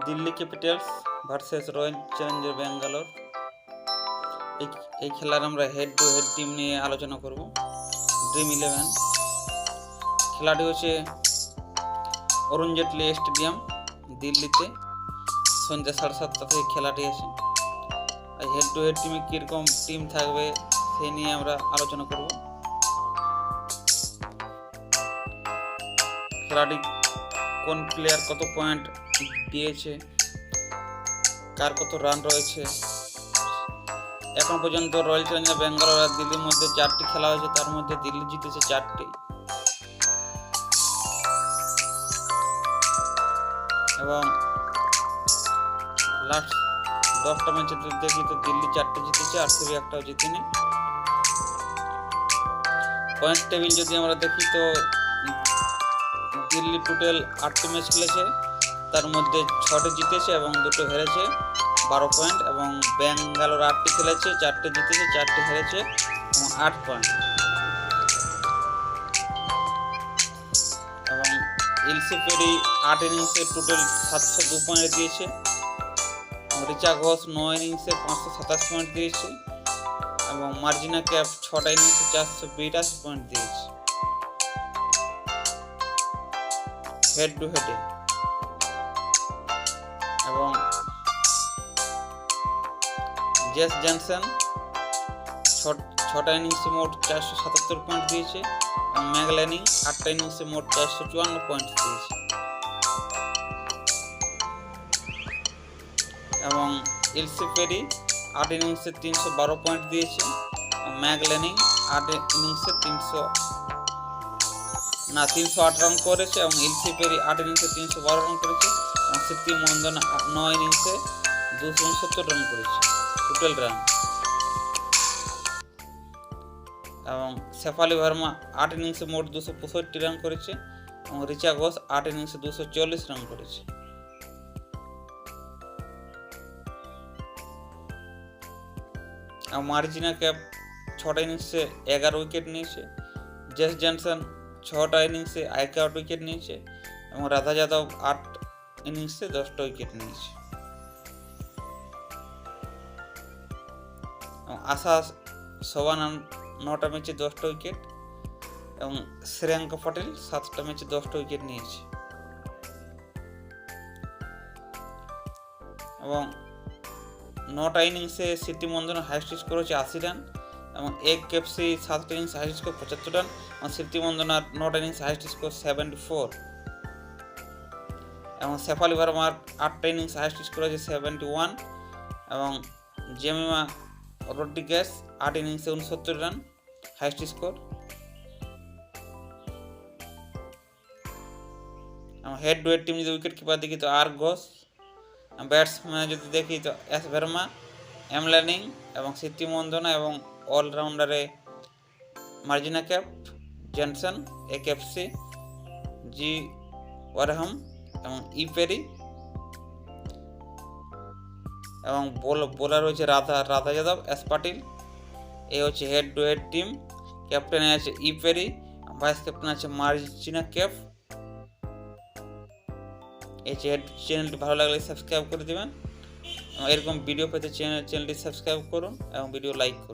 Delhi Capitals versus royal Challengers Bangalore. এই খেলার আমরা হেড টু হেড টিম নিয়ে আলোচনা করব। ড্রিম 11 খেলাটি হচ্ছে অরুণ জেটলি স্টেডিয়াম দিল্লিতে, সন্ধ্যা 7:30 থেকে খেলাটি আছে। আর হেড টু হেড টিমে কীরকম টিম থাকবে সেই নিয়ে আমরা আলোচনা করব। খেলাটি কোন প্লেয়ার কত পয়েন্ট দিয়েছে, কার কত রান রয়েছে। এখন পর্যন্ত রয়্যাল চ্যালেঞ্জার্স ব্যাঙ্গালোর আর দিল্লির মধ্যে 4টি খেলা হয়েছে, তার মধ্যে দিল্লি জিতেছে 4টি। এবং লাস্ট 10টা ম্যাচে দেখি তো দিল্লি 4টে জিতেছে, আরসিবি একটাও জিতেনি। পয়েন্ট টেবিল যদি আমরা দেখি তো দিল্লি টোটাল 8টি ম্যাচ খেলেছে, তার মধ্যে 6টে জিতেছে এবং 2টো হেরেছে, 12 পয়েন্ট। এবং ব্যাঙ্গালোর 8টি খেলেছে, 4টে জিতেছে, 4টে হেরেছে এবং 8 পয়েন্ট। এবং এলসি পেরি 8 ইনিংসে টোটাল 702 পয়েন্ট দিয়েছে। রিচা ঘোষ 9 ইনিংসে 527 পয়েন্ট দিয়েছে। এবং মার্জিনা ক্যাপ 6টা ইনিংসে 482 পয়েন্ট দিয়েছে। হেড টু হেডে এবং জেস জনসন 6টা ইনিংসে মোট 477 পয়েন্ট দিয়েছে। এবং ম্যাগল্যানিং 8টা ইনিংসে মোট 454 পয়েন্ট দিয়েছে। এবং এলসি পেরি 8 ইনিংসে 312 পয়েন্ট দিয়েছে। ম্যাগল্যানিং 8 ইনিংসে 308 রান করেছে। এবং এলসি পেরি 8 ইনিংসে 312 রান করেছে। এবং সিটি মন্দন 9 ইনিংসে 269 রান করেছে টোটাল রান। এবং শেফালি ভার্মা 8 ইনিংসে মোট 265 রান করেছে। এবং রিচা ঘোষ 8 ইনিংসে 240 রান করেছে। এবং মার্জিনা ক্যাপ 6টা ইনিংসে 11 উইকেট নিয়েছে। জেস জনসন 6টা ইনিংসে 11 উইকেট নিয়েছে। এবং রাধা যাদব 8 ইনিংসে 10টা উইকেট নিয়েছে। এবং আশা সোবানান 9টা ম্যাচে 10টা উইকেট। এবং শ্রেয়াঙ্কা পাটিল 7টা ম্যাচে 10টা উইকেট নিয়েছে। এবং 9টা ইনিংসে সিটি মন্দন হাইস্ট স্কোর হচ্ছে 80 রান। এবং এক কেপসি 7টা ইনিংসে হাইস্ট স্কোর 75 রান। এবং সিটি মন্দনার 9টা ইনিংসে হাইস্ট স্কোর 74। এবং শেফালি ভার্মার 8টা ইনিংসে হাইস্ট স্কোর হচ্ছে 71। এবং জেমিমা রড্রিগেজ 8 ইনিংসে 69 রান হাইস্ট স্কোর। এবং হেড টু হেড টিম যদি উইকেট কিপার দেখি তো আর ঘোষ। ব্যাটসম্যান যদি দেখি তো এস ভার্মা, ম্যাগল্যানিং এবং সিটি মন্দনা। এবং অলরাউন্ডারে মার্জিনা ক্যাপ, জনসন, একেএফসি, জি ওয়ারহাম এবং ই পেরি। এবং বোলার হচ্ছে রাধা যাদব, এস পাটিল। এই হচ্ছে হেড টু হেড টিম। ক্যাপ্টেনে আছে ই পেরি, ভাইস ক্যাপ্টেন আছে মার্জিনা ক্যাপ। এই চ্যানেলটি ভালো লাগলে সাবস্ক্রাইব করে দেবেন। এরকম ভিডিও পেতে চ্যানেলটি সাবস্ক্রাইব করুন এবং ভিডিও লাইক করুন।